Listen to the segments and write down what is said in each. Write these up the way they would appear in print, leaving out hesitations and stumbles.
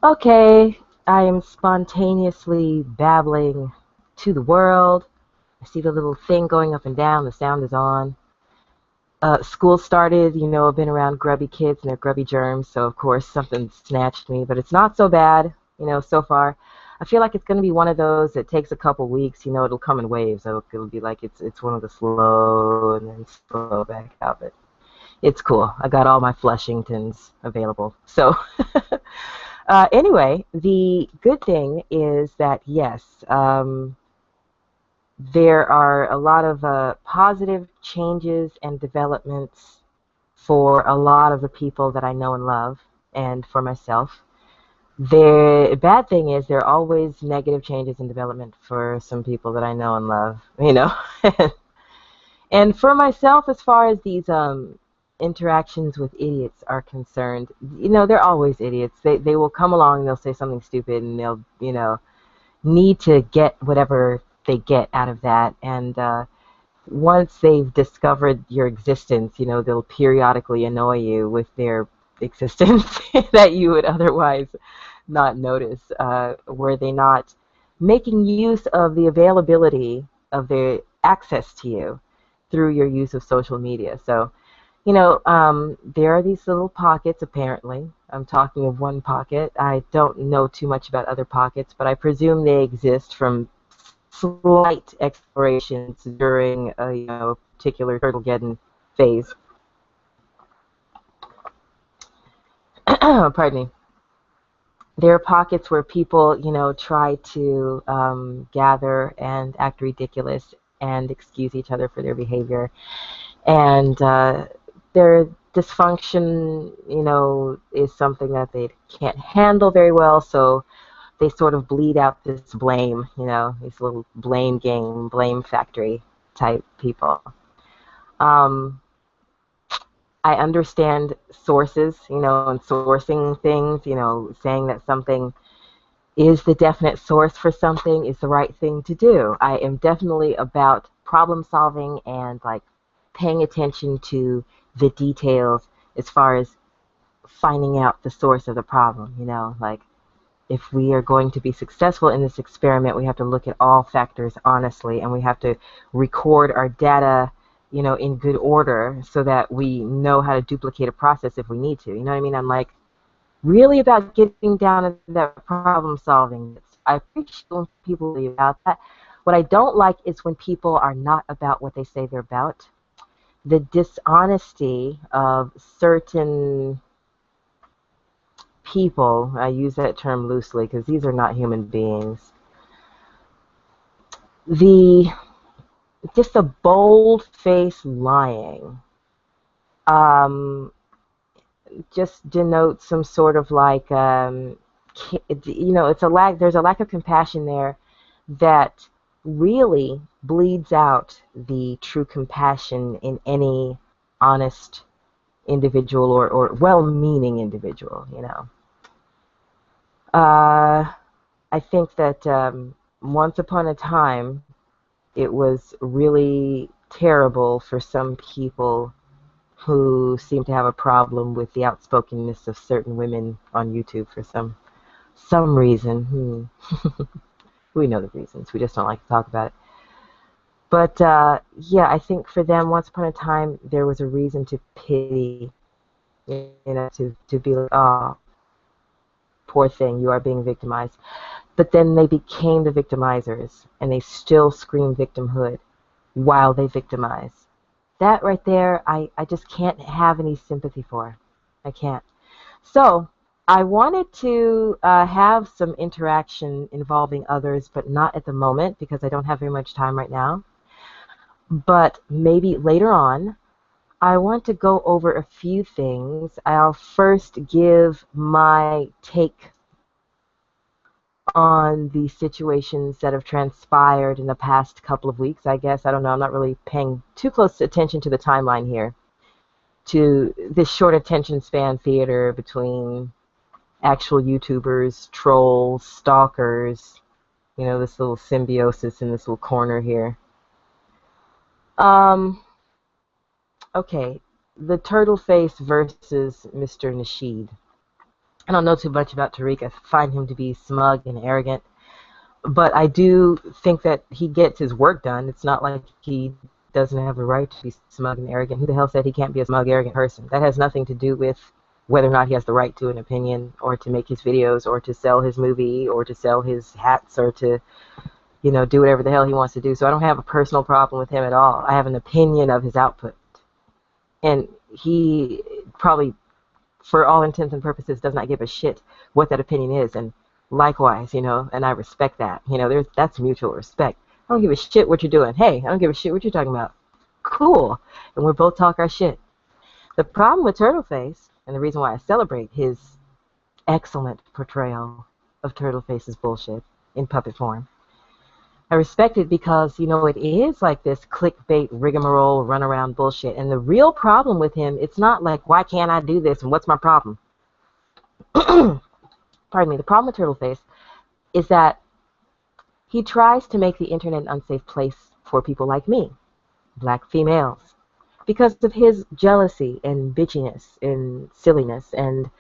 Okay, I am spontaneously babbling to the world. I see the little thing going up and down, the sound is on. School started, I've been around grubby kids and their grubby germs, so of course something snatched me, but it's not so bad, so far. I feel like it's going to be one of those that takes a couple weeks, it'll come in waves. So it'll be like it's one of the slow and then slow back out, but it's cool. I got all my Flushingtons available. So anyway, the good thing is that yes, there are a lot of positive changes and developments for a lot of the people that I know and love, and for myself. The bad thing is there are always negative changes and development for some people that I know and love. And for myself, as far as these interactions with idiots are concerned, they're always idiots. They will come along and they'll say something stupid and they'll, need to get whatever they get out of that. And once they've discovered your existence, they'll periodically annoy you with their existence that you would otherwise not notice. Were they not making use of the availability of their access to you through your use of social media? So, there are these little pockets, apparently. I'm talking of one pocket. I don't know too much about other pockets, but I presume they exist from slight explorations during a particular turtlegeddon phase. Pardon me. There are pockets where people, try to gather and act ridiculous and excuse each other for their behavior. And their dysfunction, is something that they can't handle very well, so they sort of bleed out this blame, these little blame game, blame factory type people. Um, I understand sources, and sourcing things, saying that something is the definite source for something is the right thing to do. I am definitely about problem solving and like paying attention to the details as far as finding out the source of the problem, like if we are going to be successful in this experiment, we have to look at all factors honestly, and we have to record our data, in good order so that we know how to duplicate a process if we need to. You know what I mean? I'm like really about getting down to that problem solving. I appreciate when people are about that. What I don't like is when people are not about what they say they're about. The dishonesty of certain people, I use that term loosely because these are not human beings. The just a bold face lying um, just denotes some sort of like it's a lack. There's a lack of compassion there that really bleeds out the true compassion in any honest individual or well-meaning individual. I think that once upon a time it was really terrible for some people who seem to have a problem with the outspokenness of certain women on YouTube for some reason. We know the reasons. We just don't like to talk about it. But yeah, I think for them, once upon a time, there was a reason to pity, to be like, oh, poor thing, you are being victimized. But then they became the victimizers, and they still scream victimhood while they victimize. That right there, I just can't have any sympathy for. I can't. So I wanted to have some interaction involving others, but not at the moment because I don't have very much time right now. But maybe later on, I want to go over a few things. I'll first give my take on the situations that have transpired in the past couple of weeks, I guess. I don't know. I'm not really paying too close attention to the timeline here, to this short attention span theater between actual YouTubers, trolls, stalkers, this little symbiosis in this little corner here. Um, okay, the turtle face versus Mr. Nasheed. I don't know too much about Tariq. I find him to be smug and arrogant, but I do think that he gets his work done. It's not like he doesn't have the right to be smug and arrogant. Who the hell said he can't be a smug, arrogant person? That has nothing to do with whether or not he has the right to an opinion or to make his videos or to sell his movie or to sell his hats or to, do whatever the hell he wants to do. So I don't have a personal problem with him at all. I have an opinion of his output. And he probably, for all intents and purposes, does not give a shit what that opinion is. And likewise, and I respect that. That's mutual respect. I don't give a shit what you're doing. Hey, I don't give a shit what you're talking about. Cool. And we're both talk our shit. The problem with Turtleface, and the reason why I celebrate his excellent portrayal of Turtleface's bullshit in puppet form, I respect it because, it is like this clickbait, rigmarole, runaround bullshit. And the real problem with him, it's not like, why can't I do this and what's my problem? Pardon me. The problem with Turtleface is that he tries to make the internet an unsafe place for people like me, black females, because of his jealousy and bitchiness and silliness and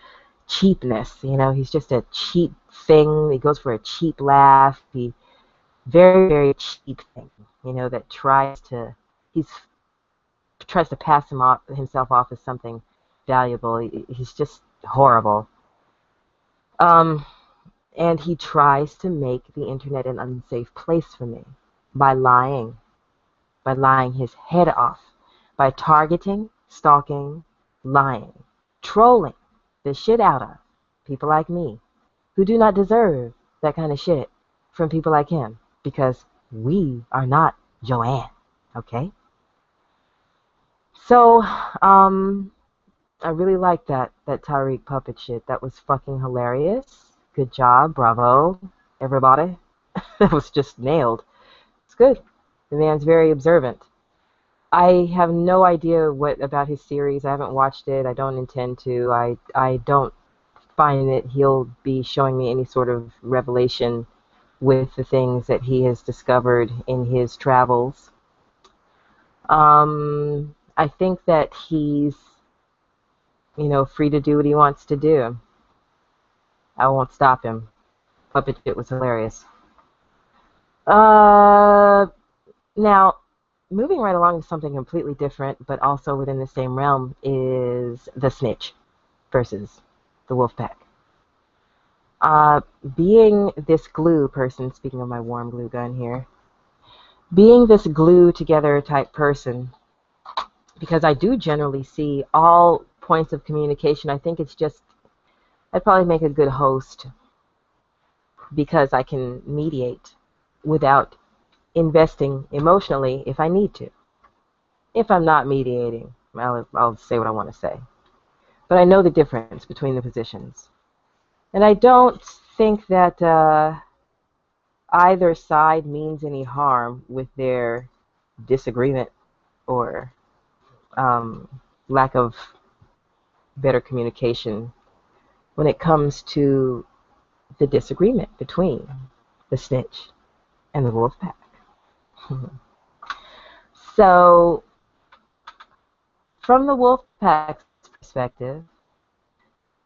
cheapness. He's just a cheap thing. He goes for a cheap laugh. He very, very cheap thing, that he tries to pass himself off as something valuable. He's just horrible. And he tries to make the internet an unsafe place for me by lying his head off, by targeting, stalking, lying, trolling the shit out of people like me who do not deserve that kind of shit from people like him, because we are not Joanne, okay? So, I really liked that Tariq puppet shit. That was fucking hilarious. Good job, bravo, everybody. That was just nailed. It's good. The man's very observant. I have no idea what about his series. I haven't watched it. I don't intend to. I don't find that he'll be showing me any sort of revelation with the things that he has discovered in his travels. I think that he's, free to do what he wants to do. I won't stop him. Puppet shit was hilarious. Now, moving right along to something completely different, but also within the same realm, is the Snitch versus the Wolfpack. Being this glue person, speaking of my warm glue gun here, being this glue together type person, because I do generally see all points of communication. I think I'd probably make a good host because I can mediate without investing emotionally if I need to. If I'm not mediating, I'll say what I want to say. But I know the difference between the positions. And I don't think that either side means any harm with their disagreement or lack of better communication when it comes to the disagreement between the Snitch and the Wolfpack. So, from the Wolfpack's perspective,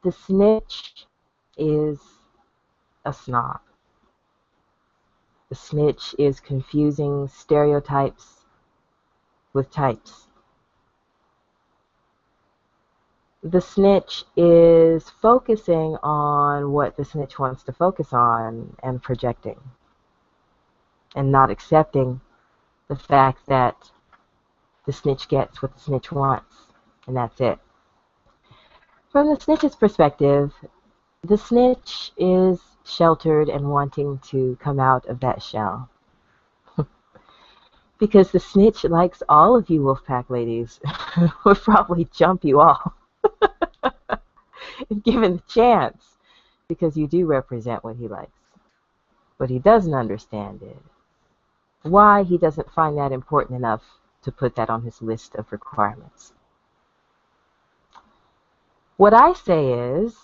the Snitch is a snob. The Snitch is confusing stereotypes with types. The Snitch is focusing on what the Snitch wants to focus on and projecting, and not accepting the fact that the Snitch gets what the Snitch wants, and that's it. From the Snitch's perspective, the Snitch is sheltered and wanting to come out of that shell. Because the Snitch likes all of you Wolfpack ladies. Would probably jump you off if given the chance, because you do represent what he likes. What he doesn't understand is why he doesn't find that important enough to put that on his list of requirements. What I say is,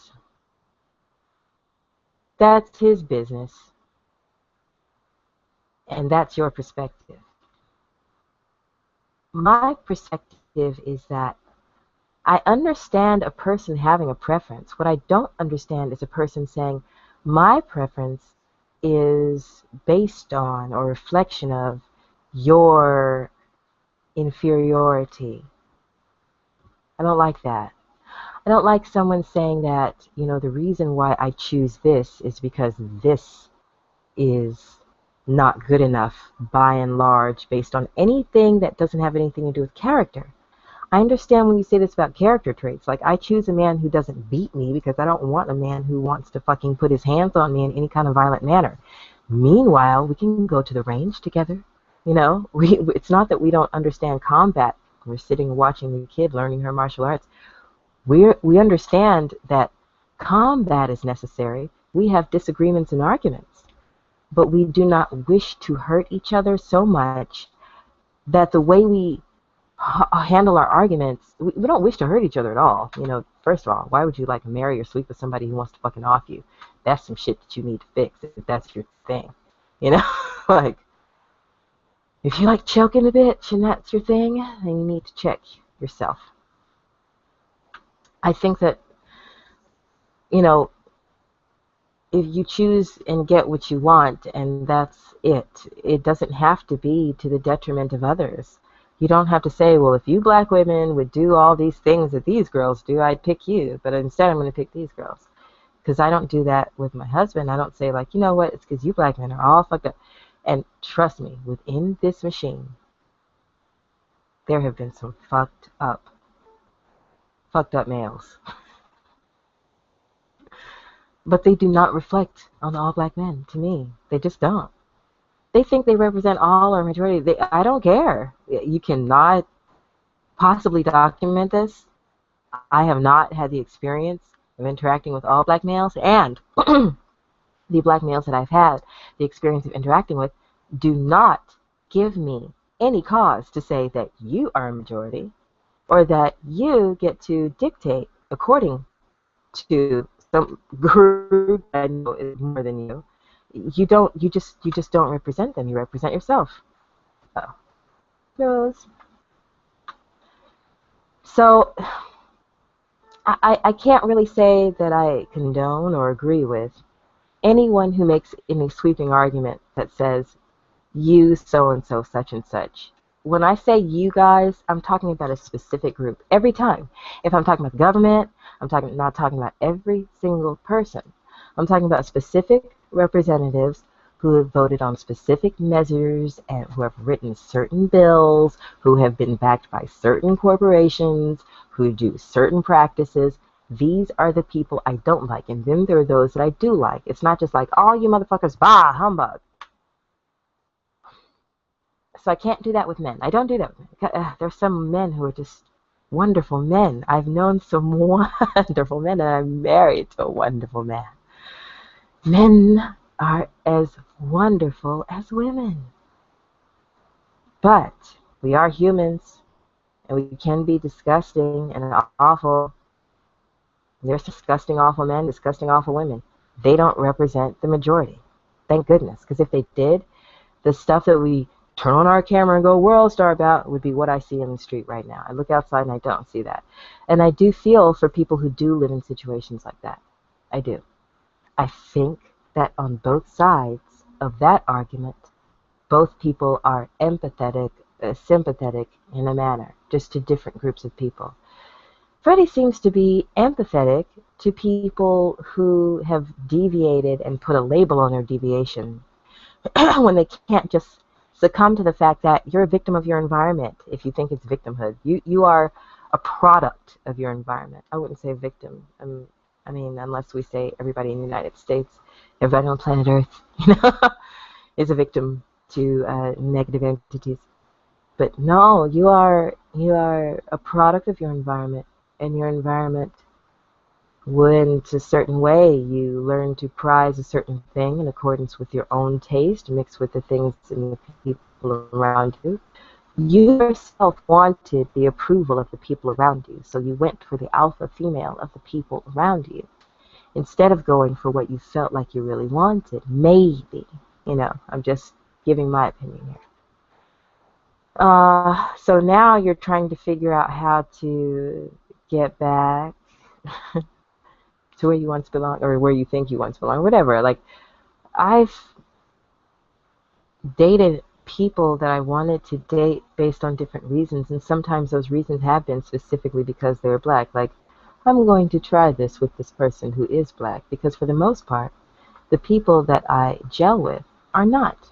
that's his business, and that's your perspective. My perspective is that I understand a person having a preference. What I don't understand is a person saying, my preference is based on or reflection of your inferiority. I don't like that. I don't like someone saying that, the reason why I choose this is because this is not good enough by and large based on anything that doesn't have anything to do with character. I understand when you say this about character traits. Like, I choose a man who doesn't beat me because I don't want a man who wants to fucking put his hands on me in any kind of violent manner. Meanwhile, we can go to the range together. It's not that we don't understand combat. We're sitting and watching the kid learning her martial arts. We understand that combat is necessary. We have disagreements and arguments, but we do not wish to hurt each other so much that the way we handle our arguments, we don't wish to hurt each other at all. First of all, why would you like marry or sleep with somebody who wants to fucking off you? That's some shit that you need to fix if that's your thing. Like, if you like choking a bitch and that's your thing, then you need to check yourself. I think that, if you choose and get what you want and that's it, it doesn't have to be to the detriment of others. You don't have to say, well, if you black women would do all these things that these girls do, I'd pick you, but instead I'm going to pick these girls. Because I don't do that with my husband. I don't say, like, you know what, it's because you black men are all fucked up. And trust me, within this machine, there have been some fucked up males. But they do not reflect on all black men, to me. They just don't. They think they represent all or majority. I don't care. You cannot possibly document this. I have not had the experience of interacting with all black males, and the black males that I've had the experience of interacting with do not give me any cause to say that you are a majority or that you get to dictate according to some group that I know is more than you. You just don't represent them. You represent yourself. Oh. Rose. So I can't really say that I condone or agree with anyone who makes any sweeping argument that says, you so-and-so, such and such. When I say you guys, I'm talking about a specific group. Every time. If I'm talking about the government, I'm not talking about every single person. I'm talking about specific representatives who have voted on specific measures and who have written certain bills, who have been backed by certain corporations, who do certain practices. These are the people I don't like, and then there are those that I do like. It's not just like, all you motherfuckers, bah, humbug. So I can't do that with men. I don't do that with men. There's some men who are just wonderful men. I've known some wonderful men, and I'm married to a wonderful man. Men are as wonderful as women. But we are humans, and we can be disgusting and awful. There's disgusting, awful men, disgusting, awful women. They don't represent the majority. Thank goodness, because if they did, the stuff that we turn on our camera and go world star about would be what I see in the street right now. I look outside and I don't see that. And I do feel for people who do live in situations like that. I do. I think that on both sides of that argument, both people are empathetic, sympathetic in a manner, just to different groups of people. Freddie seems to be empathetic to people who have deviated and put a label on their deviation when they can't just succumb to the fact that you're a victim of your environment if you think it's victimhood. You are a product of your environment. I wouldn't say victim. I mean, unless we say everybody in the United States, everybody on planet Earth, is a victim to negative entities. But no, you are a product of your environment, and your environment went a certain way. You learn to prize a certain thing in accordance with your own taste, mixed with the things and the people around you. You yourself wanted the approval of the people around you, so you went for the alpha female of the people around you, instead of going for what you felt like you really wanted. Maybe. I'm just giving my opinion here. So now you're trying to figure out how to get back to where you once belonged, or where you think you once belonged, whatever. Like, I've dated people that I wanted to date based on different reasons, and sometimes those reasons have been specifically because they were black. Like, I'm going to try this with this person who is black, because for the most part, the people that I gel with are not.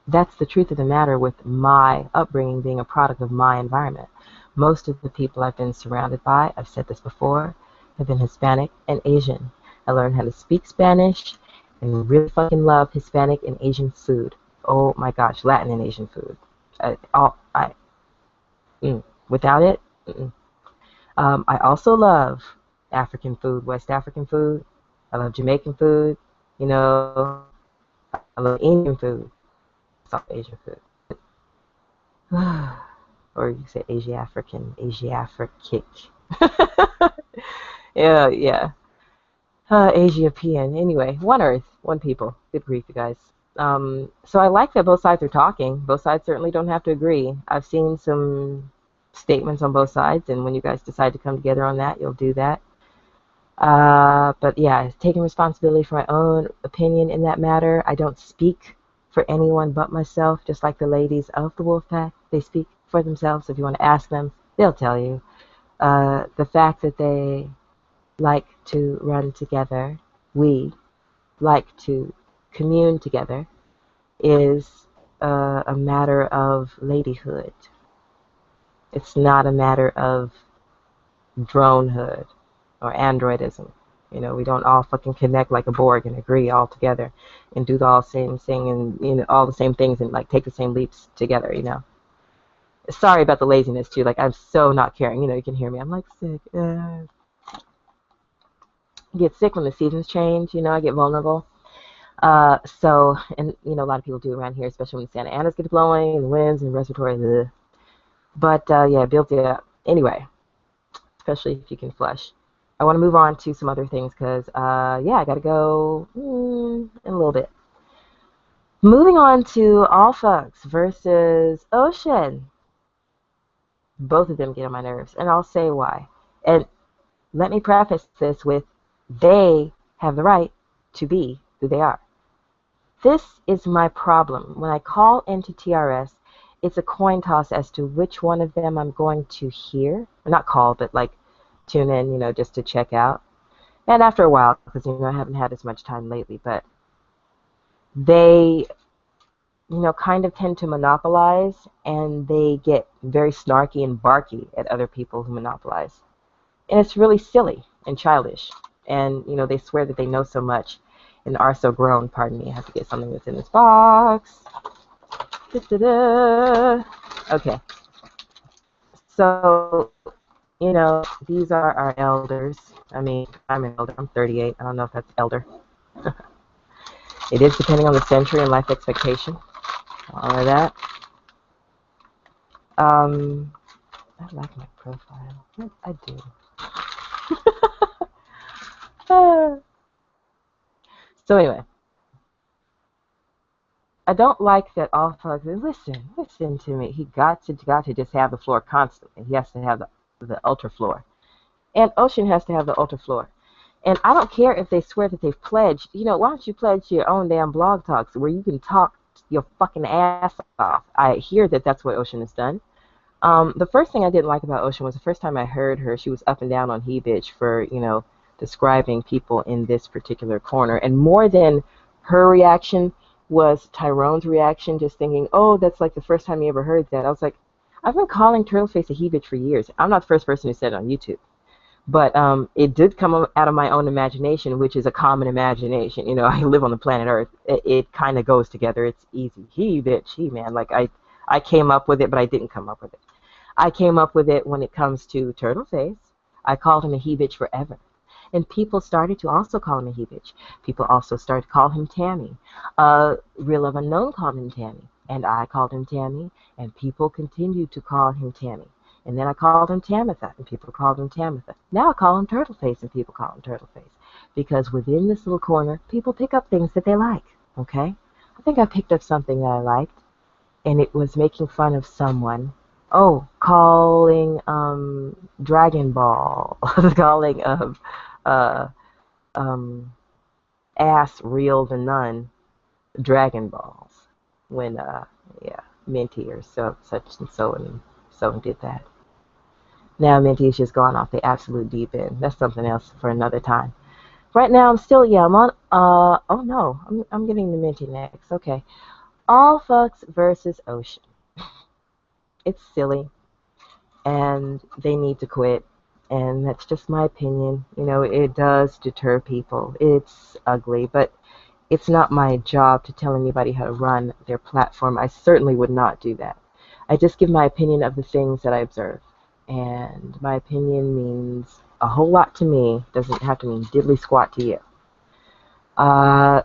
That's the truth of the matter with my upbringing being a product of my environment. Most of the people I've been surrounded by, I've said this before, have been Hispanic and Asian. I learned how to speak Spanish and really fucking love Hispanic and Asian food. Oh my gosh, Latin and Asian food. I, all, I, Without it, I also love African food, West African food. I love Jamaican food. You know, I love Indian food, South Asian food. Or you say Asia-African. Yeah, yeah. Asia-Pian. Anyway, one Earth, one people. Good grief, you guys. So I like that both sides are talking. Both sides certainly don't have to agree. I've seen some statements on both sides, and when you guys decide to come together on that, you'll do that. But yeah, taking responsibility for my own opinion in that matter. I don't speak for anyone but myself, just like the ladies of the Wolfpack. They speak for themselves. If you want to ask them, they'll tell you. The fact that they like to run together, we like to commune together, is a matter of ladyhood. It's not a matter of dronehood or androidism. You know, we don't all fucking connect like a Borg and agree all together and do the all same thing and, you know, all the same things and like take the same leaps together, you know. Sorry about the laziness too. Like, I'm so not caring. You know, you can hear me. I'm like sick. I get sick when the seasons change. You know, I get vulnerable. And you know, a lot of people do around here, especially when Santa Ana's get blowing and the winds and respiratory. Ugh. But yeah, build it up. Anyway, especially if you can flush. I want to move on to some other things because, yeah, I got to go in a little bit. Moving on to All Thugs versus Ocean. Both of them get on my nerves, and I'll say why. And let me preface this with, they have the right to be who they are. This is my problem. When I call into TRS, it's a coin toss as to which one of them I'm going to hear. Not call, but like tune in, you know, just to check out. And after a while, because, you know, I haven't had as much time lately, but they, you know, kind of tend to monopolize, and they get very snarky and barky at other people who monopolize. And it's really silly and childish. And, you know, they swear that they know so much and are so grown. Pardon me, I have to get something that's in this box. Da-da-da. Okay. So, you know, these are our elders. I mean, I'm an elder. I'm 38. I don't know if that's elder. It is depending on the century and life expectation. All of that. I like my profile. I do. So anyway, I don't like that all thugs. Listen to me. He got to just have the floor constantly. He has to have the ultra floor, and Ocean has to have the ultra floor. And I don't care if they swear that they've pledged. You know, why don't you pledge your own damn blog talks where you can talk your fucking ass off? I hear that that's what Ocean has done. The first thing I didn't like about Ocean was the first time I heard her, she was up and down on he bitch for, you know, describing people in this particular corner. And more than her reaction was Tyrone's reaction, just thinking, oh, that's like the first time you ever heard that. I was like, I've been calling Turtleface a he bitch for years. I'm not the first person who said it on YouTube. But it did come out of my own imagination, which is a common imagination. You know, I live on the planet Earth. It kind of goes together. It's easy. He bitch, he man. Like, I came up with it, but I didn't come up with it. I came up with it when it comes to Turtleface. I called him a he bitch forever. And people started to also call him a he bitch. People also started to call him Tammy. Real Love Unknown called him Tammy. And I called him Tammy. And people continued to call him Tammy. And then I called him Tamitha, and people called him Tamitha. Now I call him Turtleface, and people call him Turtleface. Because within this little corner, people pick up things that they like, okay? I think I picked up something that I liked, and it was making fun of someone. Oh, calling Dragon Ball, calling uh um ass real to none Dragon Balls when yeah, Minty or such and so and did that. Now Minty's just gone off the absolute deep end. That's something else for another time. Right now I'm still, yeah, I'm on oh no, I'm getting to Minty next. Okay. All fucks versus Ocean. It's silly and they need to quit. And that's just my opinion. You know, it does deter people. It's ugly, but it's not my job to tell anybody how to run their platform. I certainly would not do that. I just give my opinion of the things that I observe. And my opinion means a whole lot to me, doesn't have to mean diddly squat to you.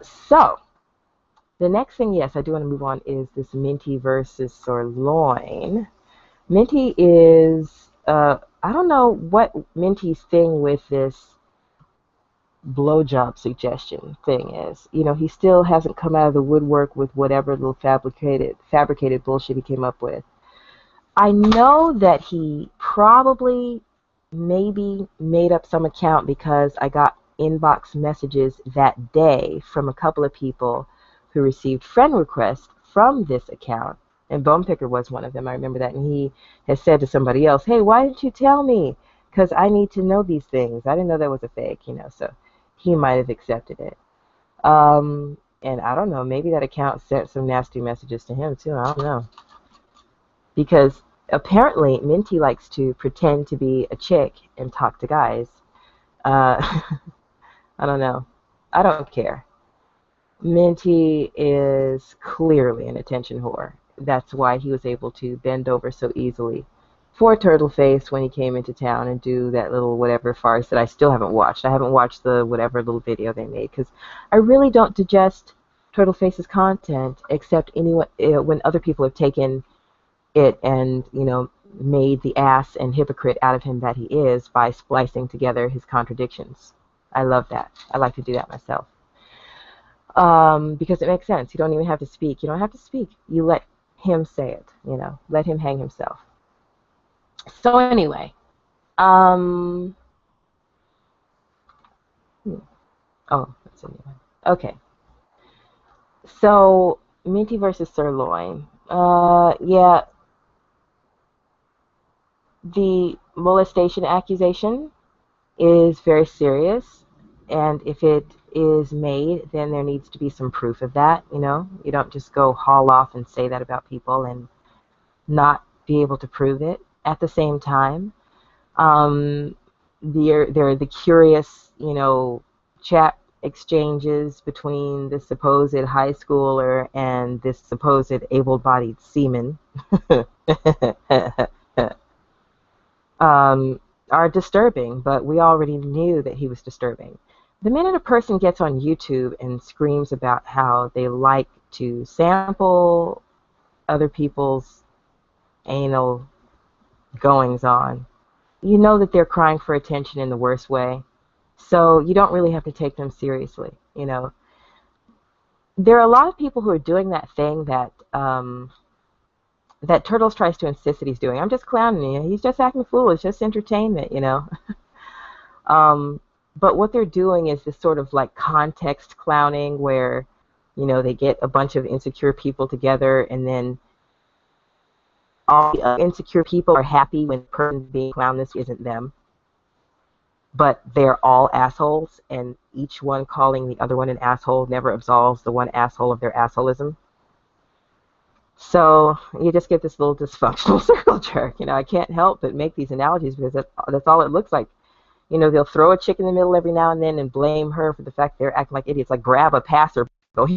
So, the next thing, yes, I do want to move on, is this Minty versus Sirloin. Minty is, I don't know what Minty's thing with this blowjob suggestion thing is. You know, he still hasn't come out of the woodwork with whatever little fabricated bullshit he came up with. I know that he probably maybe made up some account because I got inbox messages that day from a couple of people who received friend requests from this account. And Bone Picker was one of them. I remember that. And he has said to somebody else, hey, why didn't you tell me? Because I need to know these things. I didn't know that was a fake, you know. So he might have accepted it. And I don't know. Maybe that account sent some nasty messages to him, too. I don't know. Because apparently Minty likes to pretend to be a chick and talk to guys. Uh, I don't know. I don't care. Minty is clearly an attention whore. That's why he was able to bend over so easily for Turtleface when he came into town and do that little whatever farce that I still haven't watched. I haven't watched the whatever little video they made because I really don't digest Turtleface's content except anyone when other people have taken it and, you know, made the ass and hypocrite out of him that he is by splicing together his contradictions. I love that. I like to do that myself. Because it makes sense. You don't even have to speak. You don't have to speak. You let him say it, you know. Let him hang himself. So anyway, um, oh, that's a new one. Okay. So, Minty versus Sirloin. Yeah, the molestation accusation is very serious, and if it is made, then there needs to be some proof of that, you know? You don't just go haul off and say that about people and not be able to prove it. At the same time, um, there are the curious, you know, chat exchanges between the supposed high schooler and this supposed able-bodied seaman. um, are disturbing, but we already knew that he was disturbing. The minute a person gets on YouTube and screams about how they like to sample other people's anal goings on, you know that they're crying for attention in the worst way. So you don't really have to take them seriously. You know, there are a lot of people who are doing that thing that Turtles tries to insist that he's doing. I'm just clowning you. He's just acting foolish. Just entertainment, you know. Um, but what they're doing is this sort of like context clowning where, you know, they get a bunch of insecure people together and then all the insecure people are happy when the person being clowned this isn't them. But they're all assholes, and each one calling the other one an asshole never absolves the one asshole of their assholism. So you just get this little dysfunctional circle jerk. You know, I can't help but make these analogies because that's all it looks like. You know, they'll throw a chick in the middle every now and then and blame her for the fact they're acting like idiots, like grab a passer. Go.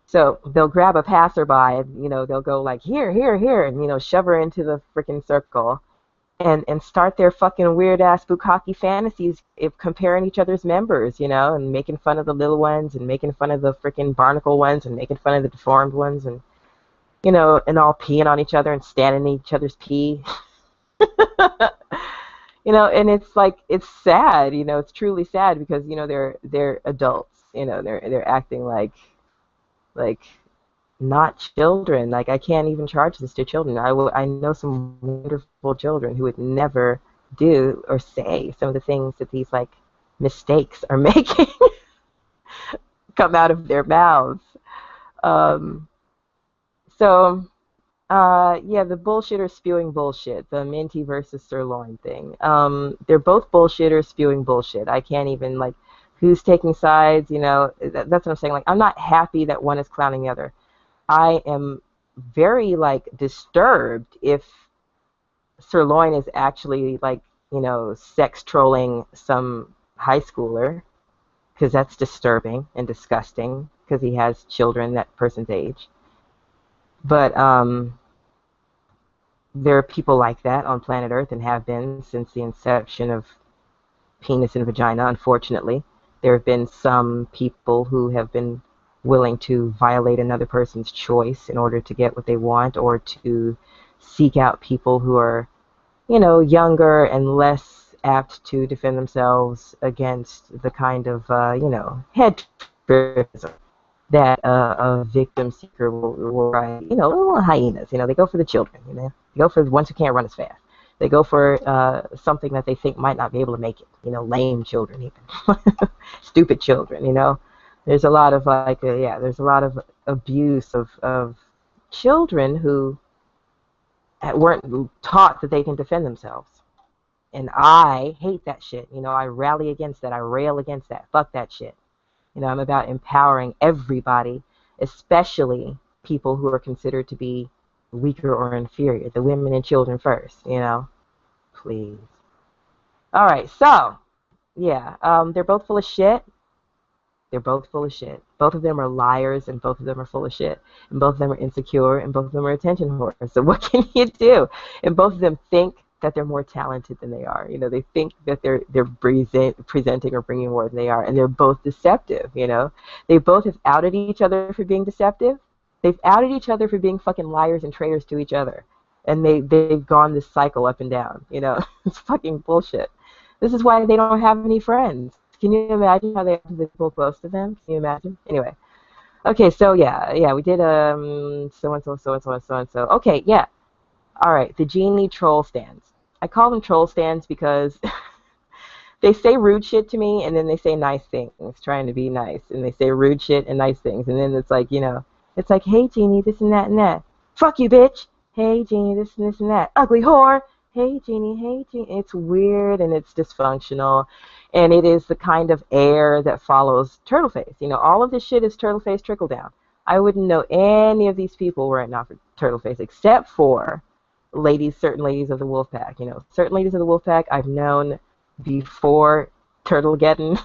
So they'll grab a passerby and, you know, they'll go like, here, here, here, and, you know, shove her into the freaking circle and start their fucking weird-ass bukkake fantasies if comparing each other's members, you know, and making fun of the little ones and making fun of the freaking barnacle ones and making fun of the deformed ones and, you know, and all peeing on each other and standing in each other's pee. And it's like it's sad, it's truly sad because they're adults, they're acting like not children. Like I can't even charge this to children. I know some wonderful children who would never do or say some of the things that these like mistakes are making come out of their mouths. Um, so yeah, the bullshitter spewing bullshit, the Minty versus Sirloin thing. They're both bullshitters spewing bullshit. I can't even like who's taking sides. That's what I'm saying. Like I'm not happy that one is clowning the other. I am very like disturbed if Sirloin is actually like sex trolling some high schooler because that's disturbing and disgusting because he has children that person's age. But there are people like that on planet Earth and have been since the inception of penis and vagina, unfortunately. There have been some people who have been willing to violate another person's choice in order to get what they want or to seek out people who are, younger and less apt to defend themselves against the kind of, head that a victim seeker will try, little hyenas, they go for the children, they go for the ones who can't run as fast. They go for something that they think might not be able to make it, lame children even, stupid children, There's a lot of like, there's a lot of abuse of children who weren't taught that they can defend themselves. And I hate that shit. I rally against that. I rail against that. Fuck that shit. I'm about empowering everybody, especially people who are considered to be weaker or inferior. The women and children first, Please. All right, so, yeah, they're both full of shit. They're both full of shit. Both of them are liars, and both of them are full of shit. And both of them are insecure, and both of them are attention whores. So what can you do? And both of them think that they're more talented than they are. They think that they're presenting or bringing more than they are, and they're both deceptive. They both have outed each other for being deceptive. They've outed each other for being fucking liars and traitors to each other, and they've gone this cycle up and down. It's fucking bullshit. This is why they don't have any friends. Can you imagine how they both boast of them? Can you imagine? Anyway. Okay, so yeah, we did so and so, so and so, and so and so. Okay, yeah. All right, the genie troll stands. I call them troll stands because they say rude shit to me and then they say nice things, trying to be nice. And they say rude shit and nice things. And then it's like, it's like, hey, Genie, this and that and that. Fuck you, bitch. Hey, Genie, this and this and that. Ugly whore. Hey, Genie, hey, Genie. It's weird and it's dysfunctional. And it is the kind of air that follows turtle face. All of this shit is turtle face trickle down. I wouldn't know any of these people were it not for turtle face except for certain ladies of the wolf pack. Certain ladies of the wolf pack I've known before Turtlegeddon.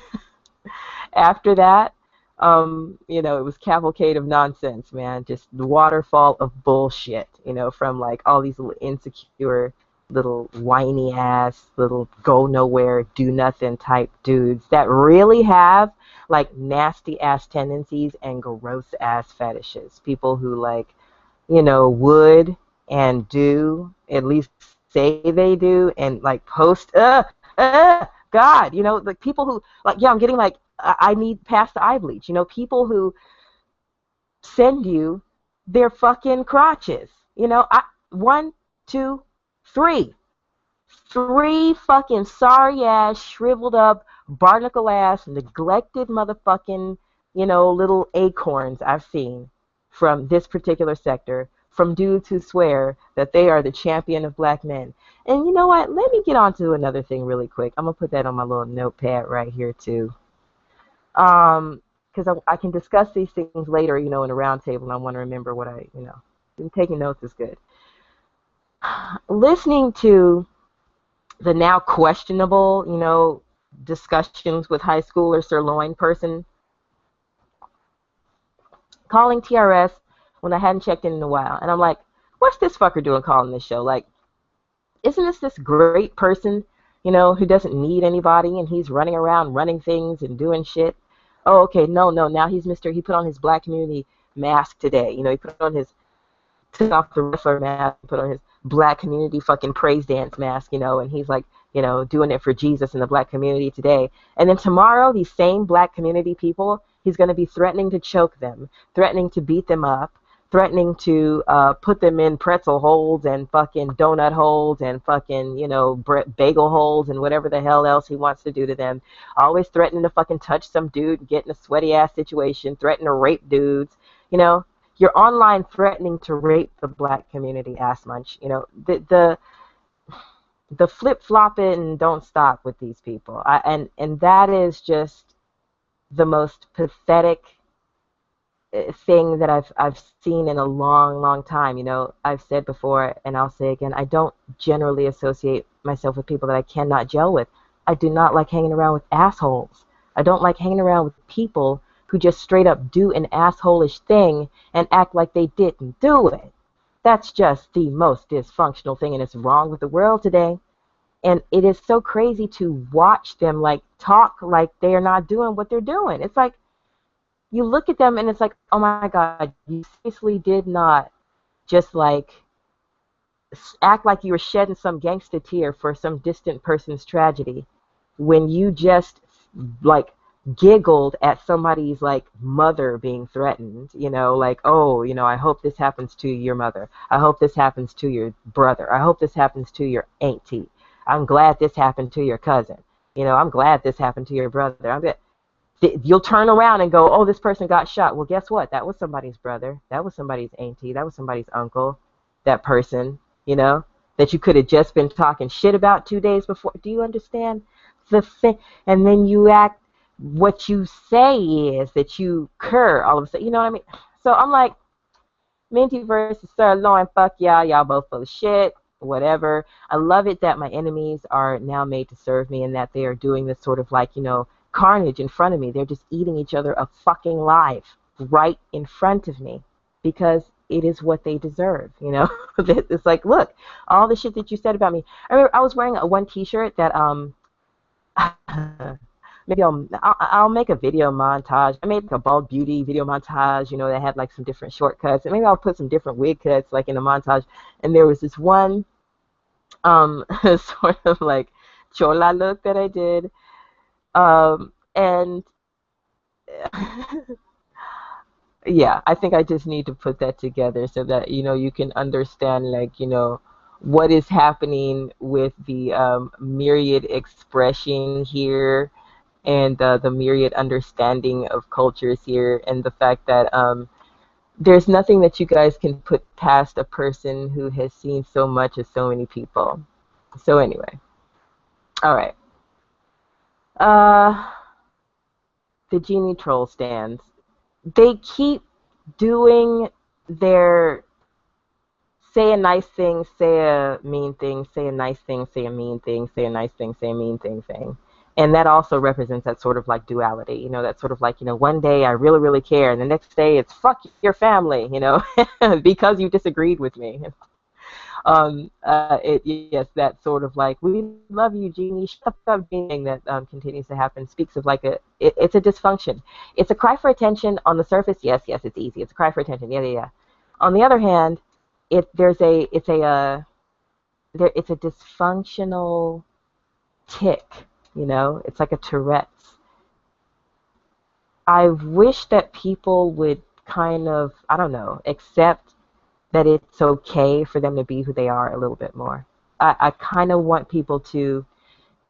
After that, it was cavalcade of nonsense, man. Just the waterfall of bullshit, from like all these little insecure, little whiny ass, little go nowhere, do nothing type dudes that really have like nasty ass tendencies and gross ass fetishes. People who like, would and do, at least say they do, and like post, God, like people who, like, yeah, I'm getting like, I need past the eye bleach, people who send you their fucking crotches, one, two, three fucking sorry ass, shriveled up, barnacle ass, neglected motherfucking, little acorns I've seen from this particular sector, from dudes who swear that they are the champion of black men. And you know what? Let me get on to another thing really quick. I'm going to put that on my little notepad right here, too. Because I can discuss these things later, in a round table, and I want to remember what taking notes is good. Listening to the now questionable, discussions with high school or sirloin person, calling TRS when I hadn't checked in a while. And I'm like, what's this fucker doing calling this show? Like, isn't this great person, who doesn't need anybody and he's running around running things and doing shit? Oh, okay, no, now he put on his black community mask today. He took off the wrestler mask, put on his black community fucking praise dance mask, and he's like doing it for Jesus in the black community today. And then tomorrow, these same black community people, he's going to be threatening to choke them, threatening to beat them up, threatening to put them in pretzel holes and fucking donut holes and fucking, bagel holes and whatever the hell else he wants to do to them. Always threatening to fucking touch some dude and get in a sweaty ass situation, threatening to rape dudes. You're online threatening to rape the black community, ass munch. The flip flop it and don't stop with these people. And that is just the most pathetic thing that I've seen in a long, long time. I've said before, and I'll say again, I don't generally associate myself with people that I cannot gel with. I do not like hanging around with assholes. I don't like hanging around with people who just straight up do an assholish thing and act like they didn't do it. That's just the most dysfunctional thing, and it's wrong with the world today. And it is so crazy to watch them talk like they are not doing what they're doing. It's like, you look at them and it's like, oh my God, you seriously did not just act like you were shedding some gangster tear for some distant person's tragedy when you just giggled at somebody's mother being threatened, I hope this happens to your mother. I hope this happens to your brother. I hope this happens to your auntie. I'm glad this happened to your cousin. I'm glad this happened to your brother. You'll turn around and go, oh, this person got shot. Well, guess what? That was somebody's brother. That was somebody's auntie. That was somebody's uncle. That person, that you could have just been talking shit about 2 days before. Do you understand the thing? And then you act, what you say is that you cur all of a sudden. You know what I mean? So I'm like, Minty versus Sirloin, fuck y'all both full of shit, whatever. I love it that my enemies are now made to serve me and that they are doing this sort of carnage in front of me. They're just eating each other up fucking live right in front of me because it is what they deserve. It's like, look, all the shit that you said about me. I remember I was wearing one t-shirt that maybe I'll make a video montage. I made a bald beauty video montage, that had some different shortcuts, and maybe I'll put some different wig cuts in the montage. And there was this one sort of chola look that I did. And yeah, I think I just need to put that together so that, you can understand, what is happening with the myriad expression here and the myriad understanding of cultures here, and the fact that there's nothing that you guys can put past a person who has seen so much of so many people. So anyway, all right. The genie troll stands. They keep doing their say a nice thing, say a mean thing, say a nice thing, say a mean thing, say a nice thing, say a mean thing. And that also represents that sort of duality, that sort of one day I really, really care, and the next day it's fuck your family, because you disagreed with me. Yes, that sort of we love you, Jeannie, shut the fuck up thing that continues to happen speaks of it's a dysfunction. It's a cry for attention on the surface. Yes, it's easy. It's a cry for attention. Yeah. On the other hand, it's a dysfunctional tick. It's like a Tourette's. I wish that people would kind of, I don't know, accept that it's okay for them to be who they are a little bit more. I kind of want people to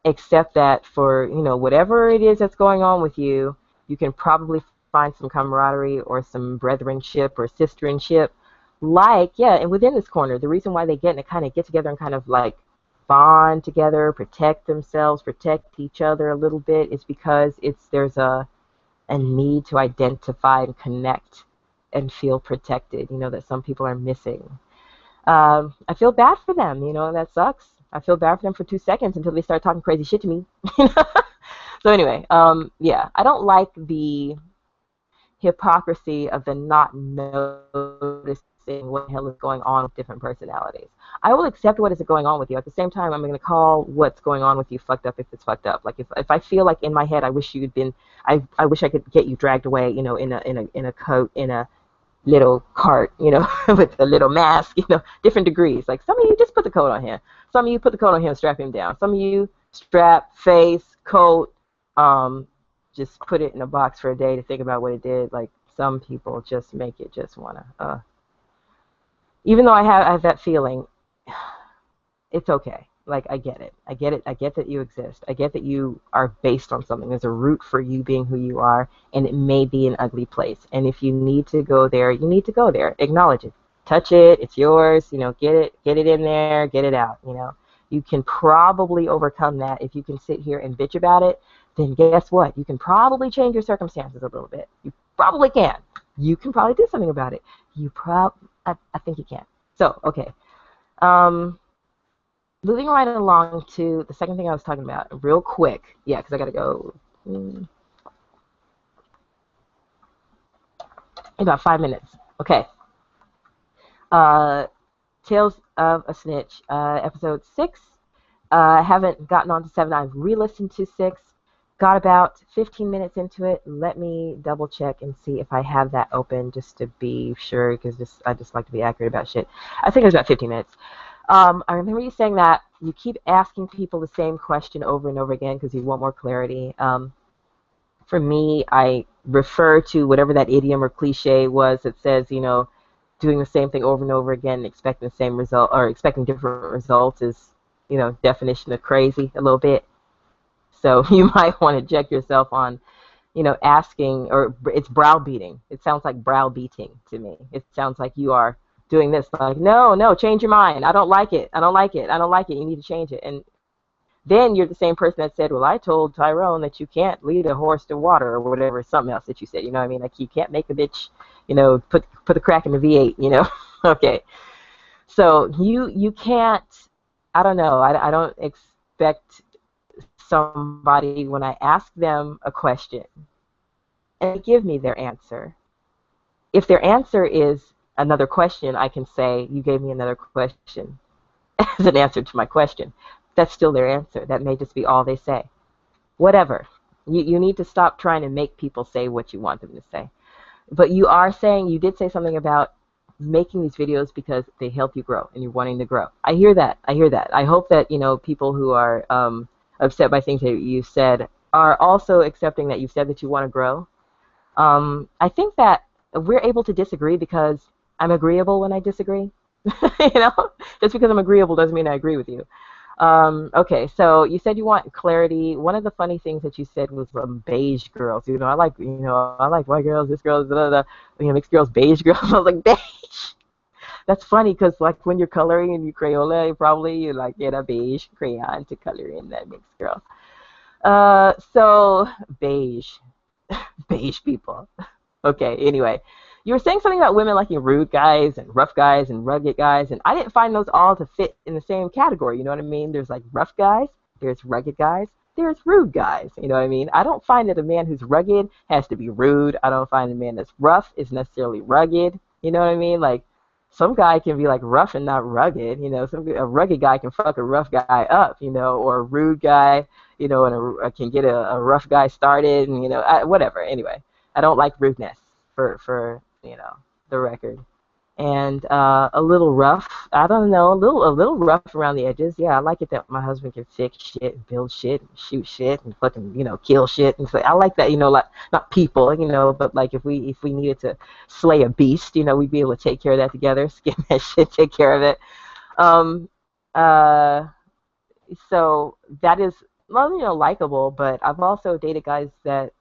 accept that for, whatever it is that's going on with you, you can probably find some camaraderie or some brethrenship or sisterenship. And within this corner, the reason why they get together and kind of bond together, protect themselves, protect each other a little bit is because there's a need to identify and connect and feel protected, that some people are missing. I feel bad for them, that sucks. I feel bad for them for 2 seconds until they start talking crazy shit to me. So anyway, yeah, I don't like the hypocrisy of the not noticing what the hell is going on with different personalities. I will accept what is going on with you. At the same time, I'm going to call what's going on with you fucked up if it's fucked up. If I feel in my head, I wish you'd been, I wish I could get you dragged away, in a coat, in a little cart, with a little mask, different degrees. Like some of you just put the coat on him. Some of you put the coat on him and strap him down. Some of you strap, face, coat, just put it in a box for a day to think about what it did. Like some people just make it just wanna. Even though I have that feeling, it's okay. Like I get it. I get it. I get that you exist. I get that you are based on something. There's a root for you being who you are, and it may be an ugly place. And if you need to go there, you need to go there. Acknowledge it. Touch it. It's yours. Get it in there. Get it out. You can probably overcome that if you can sit here and bitch about it. Then guess what? You can probably change your circumstances a little bit. You probably can. You can probably do something about it. I think you can. So okay. Um, Moving right along to the second thing I was talking about, real quick. Yeah, because I got to go in about 5 minutes. Okay. Uh, Tales of a Snitch, episode 6. I haven't gotten on to 7. I've re-listened to 6. Got about 15 minutes into it. Let me double check and see if I have that open just to be sure, because I just like to be accurate about shit. I think it was about 15 minutes. I remember you saying that you keep asking people the same question over and over again because you want more clarity. For me, I refer to whatever that idiom or cliche was that says, doing the same thing over and over again and expecting the same result or expecting different results is, definition of crazy a little bit. So you might want to check yourself on, asking, or it's browbeating. It sounds like browbeating to me. It sounds like you are doing this, like, no, change your mind. I don't like it. I don't like it. I don't like it. You need to change it. And then you're the same person that said, well, I told Tyrone that you can't lead a horse to water or whatever, something else that you said. You know what I mean? Like you can't make a bitch, put a crack in the V8, Okay. So you can't, I don't know. I don't expect somebody when I ask them a question and they give me their answer. If their answer is another question, I can say, you gave me another question as an answer to my question. That's still their answer. That may just be all they say. Whatever. You need to stop trying to make people say what you want them to say. But you did say something about making these videos because they help you grow and you're wanting to grow. I hear that. I hope that, people who are upset by things that you said are also accepting that you said that you want to grow. I think that we're able to disagree because I'm agreeable when I disagree. Just because I'm agreeable doesn't mean I agree with you. Okay, so you said you want clarity. One of the funny things that you said was beige girls. I like white girls. This girl is mixed girls, beige girls. I was like, beige. That's funny because like when you're coloring in your Crayola, you like get a beige crayon to color in that mixed girl. So beige, beige people. Okay, anyway. You were saying something about women liking rude guys and rough guys and rugged guys, and I didn't find those all to fit in the same category, you know what I mean? There's like rough guys, there's rugged guys, there's rude guys, you know what I mean? I don't find that a man who's rugged has to be rude. I don't find a man that's rough is necessarily rugged, you know what I mean? Like, some guy can be like rough and not rugged, a rugged guy can fuck a rough guy up, or a rude guy, and can get a rough guy started, and, whatever, anyway. I don't like rudeness for the record. And a little rough, I don't know, a little rough around the edges. Yeah, I like it that my husband can fix shit, and build shit, and shoot shit, and fucking kill shit. And so I like that, like not people, but like if we needed to slay a beast, we'd be able to take care of that together, skin that shit, take care of it. Um, uh, so that is well, likable. But I've also dated guys that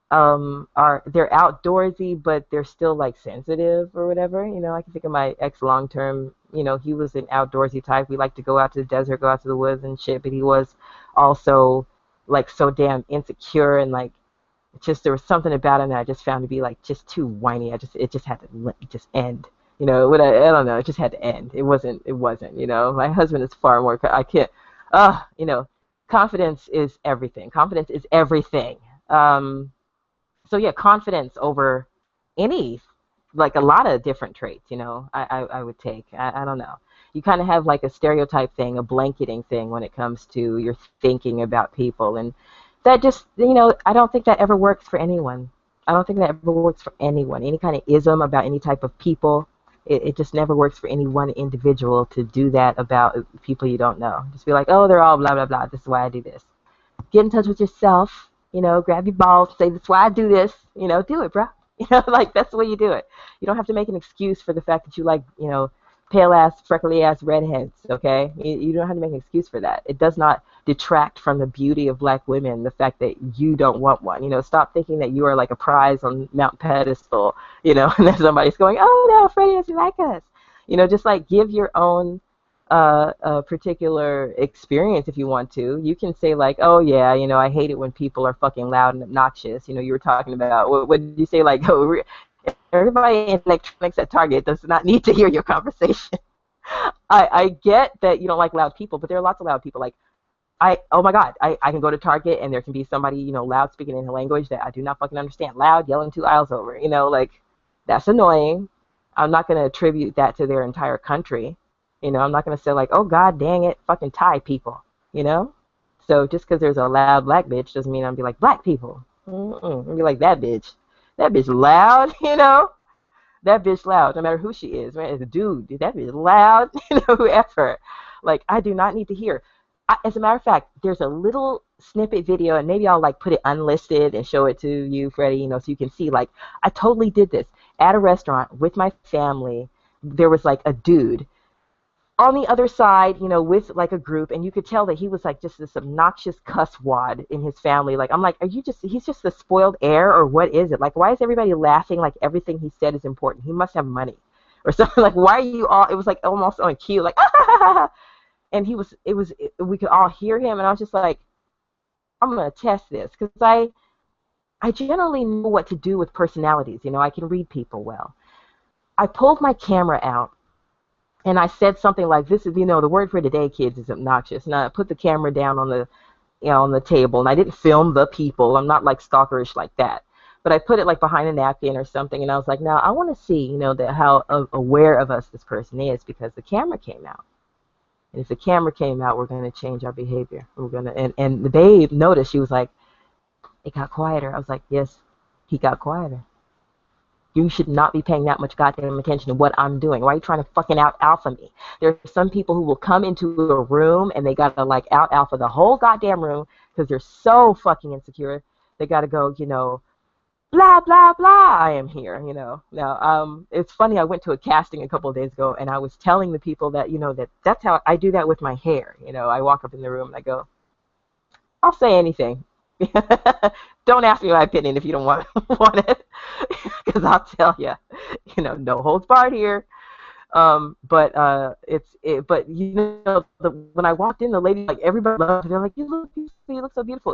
they're outdoorsy, but they're still like sensitive or whatever. I can think of my ex long term. He was an outdoorsy type. We like to go out to the desert, go out to the woods and shit. But he was also like so damn insecure and like just there was something about him that I just found to be like just too whiny. It just had to just end. I don't know. It just had to end. It wasn't. My husband is far more. I can't. Confidence is everything. Confidence is everything. So yeah, confidence over any, like a lot of different traits, I would take. I don't know. You kind of have like a stereotype thing, a blanketing thing when it comes to your thinking about people. And that just, I don't think that ever works for anyone. I don't think that ever works for anyone. Any kind of ism about any type of people, it just never works for any one individual to do that about people you don't know. Just be like, oh, they're all blah, blah, blah. This is why I do this. Get in touch with yourself, grab your balls, say, that's why I do this, do it, bro. Like, that's the way you do it. You don't have to make an excuse for the fact that you like, pale ass, freckly ass redheads, okay? You don't have to make an excuse for that. It does not detract from the beauty of black women, the fact that you don't want one. Stop thinking that you are like a prize on Mount Pedestal, and then somebody's going, oh no, Freddie doesn't like us. Just like give your own a particular experience if you want to. You can say like, oh yeah, I hate it when people are fucking loud and obnoxious. You were talking about, what did you say, like, oh, everybody in electronics at Target does not need to hear your conversation. I get that you don't like loud people, but there are lots of loud people. Like, oh my God, I can go to Target and there can be somebody, loud speaking in a language that I do not fucking understand, loud, yelling 2 aisles over, like, that's annoying. I'm not going to attribute that to their entire country. I'm not going to say like, oh God dang it, fucking Thai people, So just because there's a loud black bitch doesn't mean I'm going to be like, black people. I'm be like, that bitch loud, that bitch loud, no matter who she is, man, it's a dude, that bitch loud, whoever. Like, I do not need to hear. As a matter of fact, there's a little snippet video, and maybe I'll like put it unlisted and show it to you, Freddie, so you can see, like, I totally did this at a restaurant with my family. There was like a dude on the other side, with like a group, and you could tell that he was like just this obnoxious cusswad in his family. Like, I'm like, he's just the spoiled heir, or what is it? Like, why is everybody laughing like everything he said is important? He must have money or something. Like, why are you all, it was like almost on cue, like, and we could all hear him, and I was just like, I'm going to test this, because I generally know what to do with personalities. I can read people well. I pulled my camera out, and I said something like, this is, the word for today, kids, is obnoxious. And I put the camera down on the, on the table, and I didn't film the people. I'm not like stalkerish like that. But I put it like behind a napkin or something, and I was like, now I want to see, how aware of us this person is, because the camera came out. And if the camera came out, we're going to change our behavior. We're going to, and the babe noticed. She was like, it got quieter. I was like, yes, he got quieter. You should not be paying that much goddamn attention to what I'm doing. Why are you trying to fucking out-alpha me? There are some people who will come into a room and they got to like out-alpha the whole goddamn room because they're so fucking insecure. They got to go, blah, blah, blah, I am here, Now, it's funny, I went to a casting a couple of days ago, and I was telling the people that, that's how I do that with my hair. I walk up in the room and I go, I'll say anything. Don't ask me my opinion if you don't want it, because I'll tell you, no holds barred here. But when I walked in, the lady, like, everybody loved it. They're like, you look beautiful, you look so beautiful.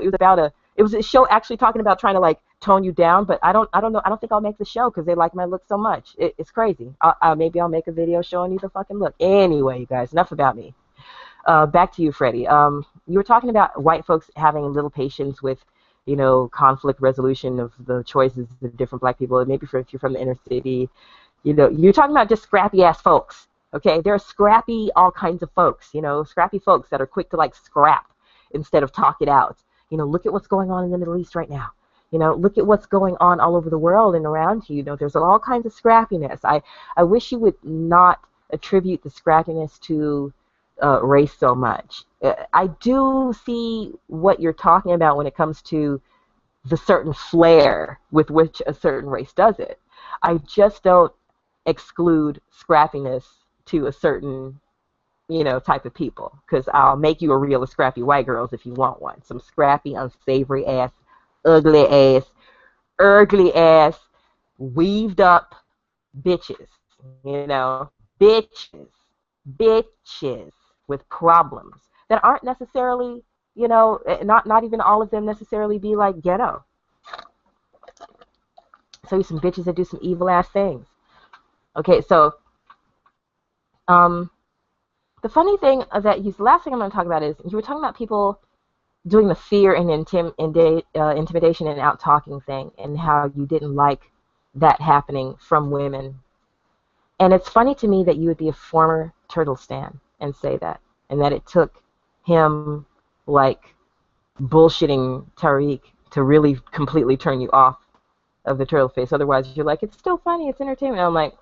It was a show actually talking about trying to like tone you down, but I don't know. I don't think I'll make the show because they like my look so much. It's crazy. Maybe I'll make a video showing you the fucking look. Anyway, you guys, enough about me. Back to you, Freddie. You were talking about white folks having little patience with, conflict resolution of the choices of different black people. And maybe if you're from the inner city, you're talking about just scrappy ass folks. Okay, there are scrappy, all kinds of folks. Scrappy folks that are quick to like scrap instead of talk it out. Look at what's going on in the Middle East right now. Look at what's going on all over the world and around you. There's all kinds of scrappiness. I wish you would not attribute the scrappiness to race so much. I do see what you're talking about when it comes to the certain flair with which a certain race does it. I just don't exclude scrappiness to a certain, type of people, because I'll make you a reel of scrappy white girls if you want one. Some scrappy, unsavory ass, ugly ass, weaved up bitches, bitches with problems that aren't necessarily, not even all of them necessarily be like ghetto. So you some bitches that do some evil ass things. Okay, so the funny thing the last thing I'm going to talk about is you were talking about people doing the fear and intimidation and out talking thing, and how you didn't like that happening from women. And it's funny to me that you would be a former Turtle stan and say that, and that it took him like bullshitting Tariq to really completely turn you off of the turtle face. Otherwise, you're like, it's still funny, it's entertainment. And I'm like,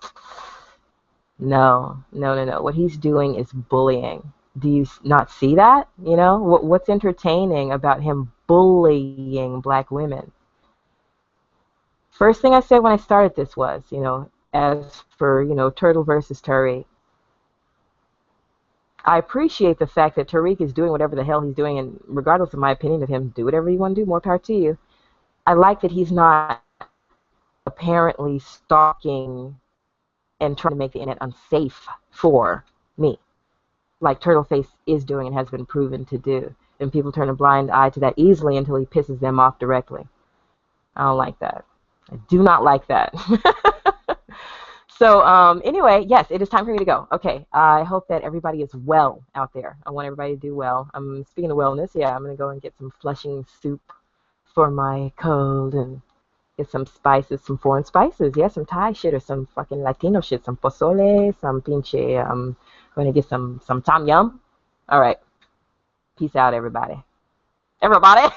no, no, no, no. What he's doing is bullying. Do you not see that? You know, what's entertaining about him bullying black women? First thing I said when I started this was, as for, Turtle versus Tariq, I appreciate the fact that Tariq is doing whatever the hell he's doing, and regardless of my opinion of him, do whatever you want to do, more power to you. I like that he's not apparently stalking and trying to make the internet unsafe for me, like Turtleface is doing and has been proven to do. And people turn a blind eye to that easily until he pisses them off directly. I don't like that. I do not like that. So anyway, yes, it is time for me to go. Okay, I hope that everybody is well out there. I want everybody to do well. Speaking of wellness, yeah, I'm going to go and get some flushing soup for my cold and get some spices, some foreign spices. Yeah, some Thai shit or some fucking Latino shit, some pozole, some pinche. I'm going to get some tom yum. All right. Peace out, everybody. Everybody.